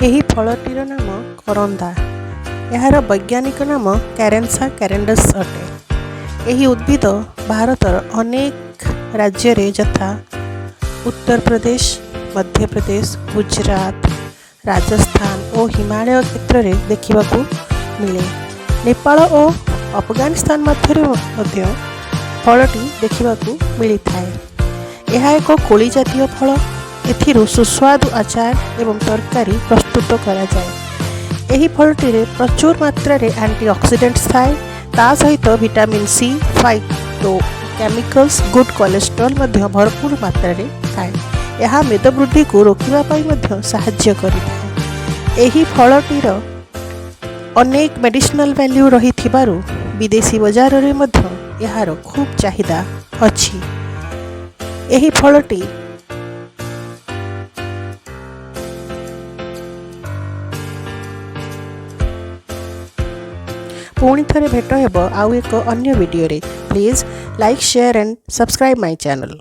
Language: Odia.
ଏହି ଫଳଟିର ନାମ କରନ୍ଦା। ଏହାର ବୈଜ୍ଞାନିକ ନାମ carandas ଅଟେ। ଏହି ଉଦ୍ଭିଦ ଭାରତର ଅନେକ ରାଜ୍ୟରେ ଯଥା ଉତ୍ତରପ୍ରଦେଶ, ମଧ୍ୟପ୍ରଦେଶ, ଗୁଜରାତ, ରାଜସ୍ଥାନ ଓ ହିମାଳୟ କ୍ଷେତ୍ରରେ ଦେଖିବାକୁ ମିଳେ। ନେପାଳ ଓ ଆଫଗାନିସ୍ତାନ ମଧ୍ୟରେ ମଧ୍ୟ ଫଳଟି ଦେଖିବାକୁ ମିଳିଥାଏ। ଏହା ଏକ କୋଳି ଜାତୀୟ ଫଳ। ଏଥିରୁ ସୁସ୍ୱାଦୁ ଆଚାର ଏବଂ ତରକାରୀ ପ୍ରସ୍ତୁତ କରାଯାଏ। ଏହି ଫଳଟିରେ ପ୍ରଚୁର ମାତ୍ରାରେ ଆଣ୍ଟିଅକ୍ସିଡେଣ୍ଟସ୍ ଥାଏ। ତା ସହିତ vitamin C, phytochemicals, good cholesterol ମଧ୍ୟ ଭରପୁର ମାତ୍ରାରେ ଥାଏ। ଏହା ମେଦବୃଦ୍ଧିକୁ ରୋକିବା ପାଇଁ ମଧ୍ୟ ସାହାଯ୍ୟ କରିଥାଏ। ଏହି ଫଳଟିର ଅନେକ ମେଡିସିନାଲ ଭ୍ୟାଲ୍ୟୁ ରହିଥିବାରୁ ବିଦେଶୀ ବଜାରରେ ମଧ୍ୟ ଏହାର ଖୁବ୍ ଚାହିଦା ଅଛି। ଏହି ଫଳଟି ପୁଣି ଥରେ ଭେଟ ହେବ ଆଉ ଏକ ଅନ୍ୟ ଭିଡ଼ିଓରେ। Please like, share and subscribe my channel.